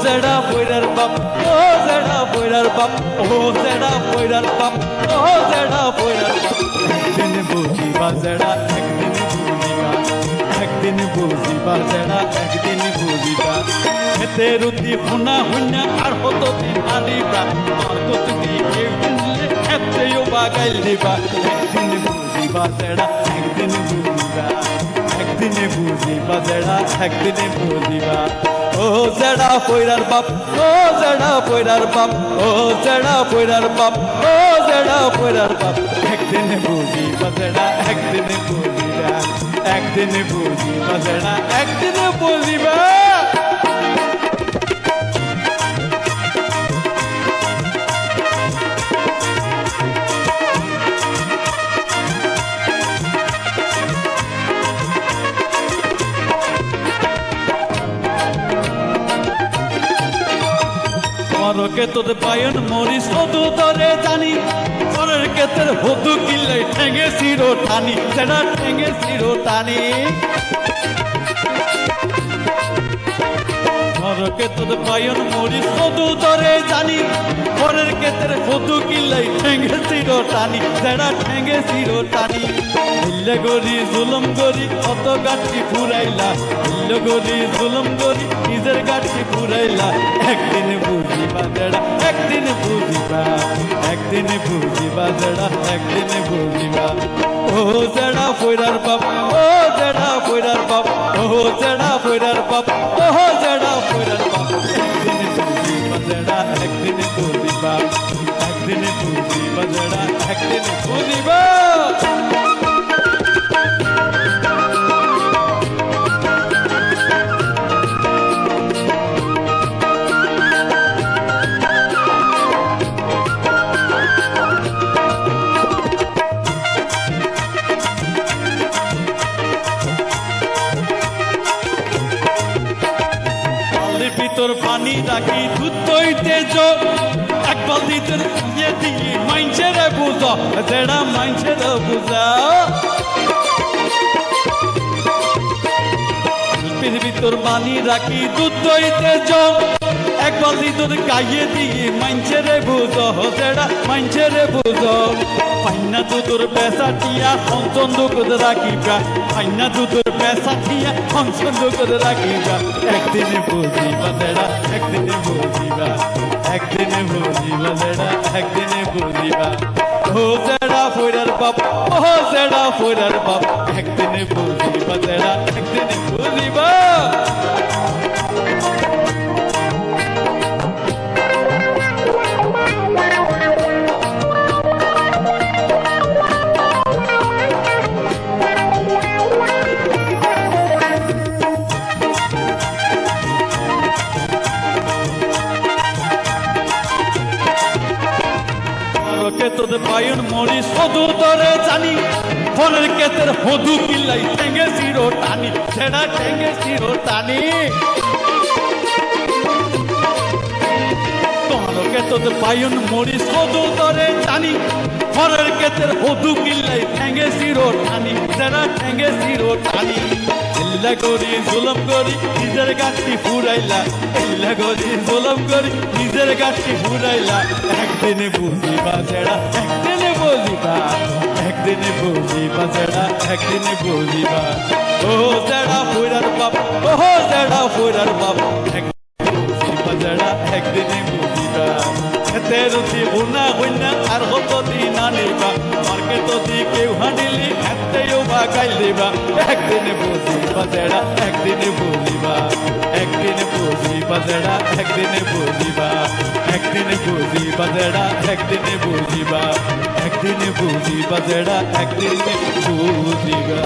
জেডা বইরার বাপ ও জেডা বইরার বাপ ও জেডা বইরার বাপ ও জেডা বইরার বাপ একদিন বুঝিবা জেডা একদিন বুঝিবা জেডা একদিন বুঝিবা হেতে রুতি হুনা হুনা আর হতো দিন আনিবা আর কত দিয়ে কেউ কিনলে হেতেও বাগাইল দিবা একদিন বুঝিবা জেডা একদিন বুঝিবা একদিন বুঝিবা জেডা একদিন বুঝিবা ও জেডা পয়রার বাপ ও জেডা পয়রার বাপ ও জেডা পয়রার বাপ ও জেডা পয়রার বাপ একদিন বুঝিবা জেডা একদিন বুঝিবা একদিন বুঝিবা জেডা একদিন বুঝিবা কে তোর পায়ন মরি সদু ধরে জানি পরের কেতের হদু কিল্লাই ঠেঙে সিরো টানি সেটা ঠেঙে সিরো টানি কে তোর পায়ন মরি সদু ধরে জানি পরের কেতের হদু কিল্লাই ঠেঙে সিরো টানি সেটা ঠেঙে সিরো টানি হিল্লে গরি জুলুম গরি কত গাঠি ফুরাইলা হিল্লে গরি জুলুম গরি নিজের গাঠি ফুরাইলা একদিন বুঝিবা জেডা একদিন বুঝিবা একদিন বুঝিবা জেডা একদিন বুঝিবা ও জেডা পয়রার বাপ ও জেডা পয়রার বাপ ও জেডা পয়রার বাপ ও জেডা পয়রার বাপ একদিন বুঝিবা জেডা একদিন বুঝিবা একদিন বুঝিবা জেডা একদিন বুঝিবা তোর পানি রাখি দুধ দইতে যোগ এক বালতি তোর দিয়ে দিয়ে মাইনছেরে বুঝা জেডা মাইনছেরে বুঝা পৃথিবী তোর পানি রাখি দুধ দইতে যোগ এক বালতি তোর গাইয়ে দিয়ে মাইনছেরে বুঝা জেডা মাইনছেরে বুঝা পাইনা তো তোর পেশা টিয়া অঞ্চন্দ করে রাখিবা পাইনা তো তোর পেশা টিয়া অঞ্চন্দ করে রাখিবা একদিনে বুঝিবা জেডা একদিনে বুঝিবা একদিনে বুঝিবা জেডা একদিনে বুঝিবা ও জেডা পয়রার বাপ ও জেডা পয়রার বাপ একদিনে বুঝিবা জেডা একদিনে বুঝিবা তোদের পায়ন মরি সদু ধরে জানি ফলের কেতের হদু কিল্লাই ঠেঙে সিরো টানি সেটা ঠেঙে সিরো টানি তোমারকে তোদের পায়ন মরি সদু ধরে জানি ফলের কেতের হদু কিল্লাই ঠেঙে সিরো টানি সেটা ঠেঙে সিরো টানি ইল্লা গরি জুলুম গরি নিজের গাঠি ফুরাইলা ইল্লা গরি জুলুম গরি নিজের গাঠি ফুরাইলা একদিন বুঝিবা জেডা একদিন বুঝিবা একদিন বুঝিবা জেডা একদিন বুঝিবা ও জেডা পয়রার বাপ ও জেডা পয়রার বাপ বুঝিবা জেডা একদিন বুঝিবা হেতে রুচি হুনা হুনা আর হত দিন আনিবা মার্কেট দি কেউ হানিলি হেতেও বাগাইল দিবা একদিন বুঝিবা জেডা একদিন বুঝিবা একদিন বুঝিবা জেডা একদিন বুঝিবা একদিন বুঝিবা জেডা একদিন বুঝিবা একদিন বুঝিবা জেডা একদিন বুঝিবা